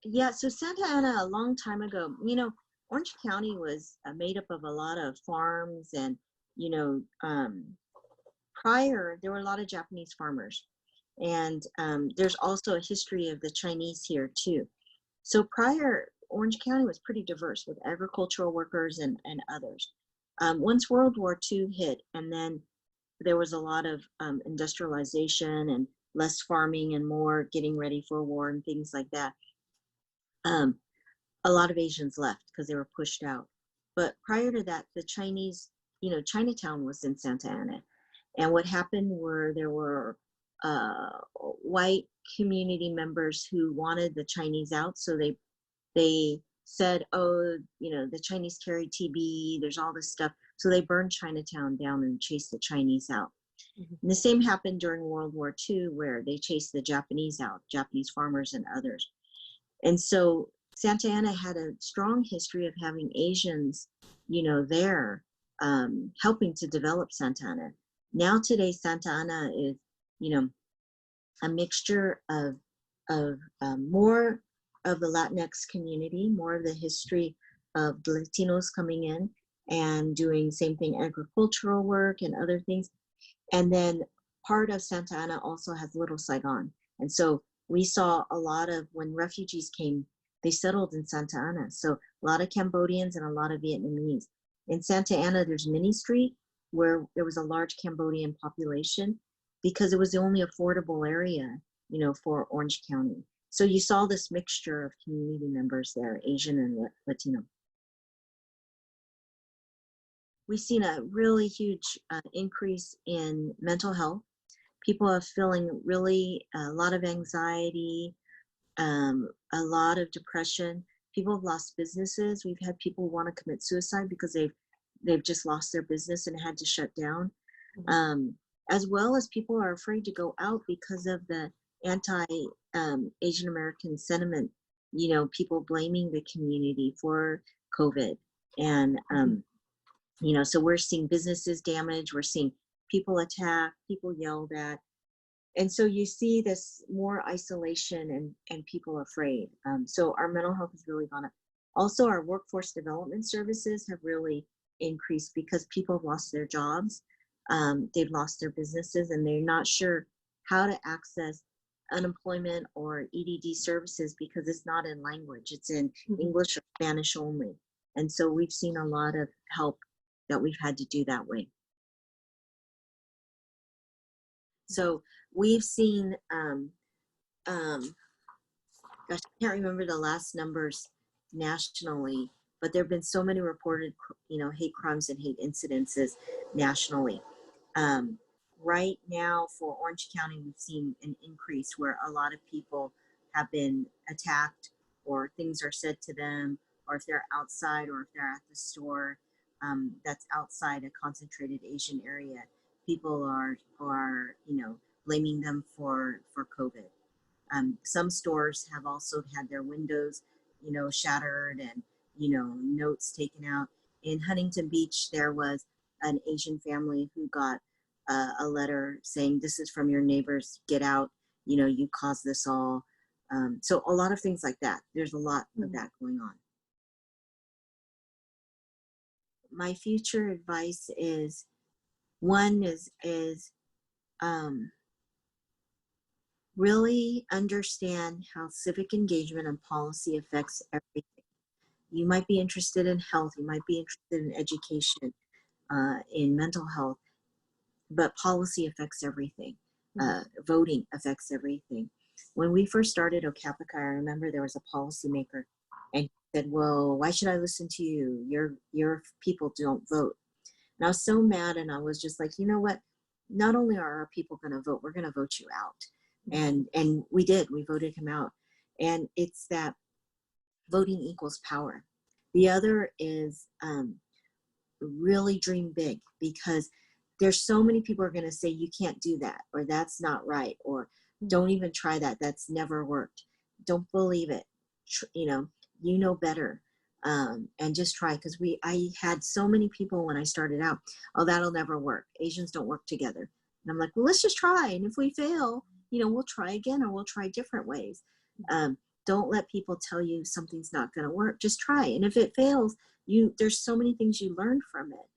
Yeah, so Santa Ana, a long time ago, Orange County was made up of a lot of farms and, you know, prior, there were a lot of Japanese farmers. And there's also a history of the Chinese here too. So prior, Orange County was pretty diverse with agricultural workers and others. Once World War II hit, and then there was a lot of industrialization and less farming and more getting ready for war and things like that. Um, a lot of Asians left because they were pushed out. But prior to that, the Chinese, Chinatown was in Santa Ana. And what happened were there were white community members who wanted the Chinese out. So they said, oh, the Chinese carry TB, there's all this stuff. So they burned Chinatown down and chased the Chinese out. Mhm. And the same happened during World War II, where they chased the Japanese out, Japanese farmers and others. And so Santa Ana had a strong history of having Asians, there helping to develop Santa Ana. Now today, Santa Ana is, you know, a mixture of more of the Latinx community, more of the history of the Latinos coming in and doing same thing, agricultural work and other things. And then part of Santa Ana also has Little Saigon. And so we saw a lot of, when refugees came, they settled in Santa Ana. So a lot of Cambodians and a lot of Vietnamese. In Santa Ana, there's Mini Street, where there was a large Cambodian population because it was the only affordable area, for Orange County. So you saw this mixture of community members there, Asian and Latino. We've seen a really huge increase in mental health. People are feeling really a lot of anxiety, a lot of depression. People have lost businesses. We've had people want to commit suicide because they've just lost their business and had to shut down. As well as people are afraid to go out because of the anti Asian American sentiment. People blaming the community for COVID, and so we're seeing businesses damaged. We're seeing people attacked, people yelled at. And so you see this more isolation and people afraid. So our mental health has really gone up. Also, our workforce development services have really increased because people have lost their jobs. They've lost their businesses and they're not sure how to access unemployment or EDD services because it's not in language. It's in English or Spanish only. And so we've seen a lot of help that we've had to do that way. So we've seen, gosh, I can't remember the last numbers nationally, but there have been so many reported, hate crimes and hate incidences nationally. Right now for Orange County, we've seen an increase where a lot of people have been attacked or things are said to them, or if they're outside or if they're at the store that's outside a concentrated Asian area, people are blaming them for COVID. Some stores have also had their windows, shattered and, notes taken out. In Huntington Beach, there was an Asian family who got a letter saying, this is from your neighbors, get out, you caused this all. So a lot of things like that. There's a lot of that going on. My future advice is, one is really understand how civic engagement and policy affects everything. You might be interested in health, you might be interested in education, in mental health, but policy affects everything. Voting affects everything. When we first started AAPI, I remember there was a policymaker and he said, well, why should I listen to you? Your people don't vote. And I was so mad, and I was just like, you know what? Not only are our people going to vote, we're going to vote you out. And we did. We voted him out. And it's that voting equals power. The other is really dream big, because there's so many people are going to say you can't do that, or that's not right, or don't even try that. That's never worked. Don't believe it. You know better. And just try, because I had so many people when I started out, oh, that'll never work. Asians don't work together. And I'm like, well, let's just try. And if we fail, we'll try again, or we'll try different ways. Don't let people tell you something's not going to work. Just try. And if it fails, there's so many things you learn from it.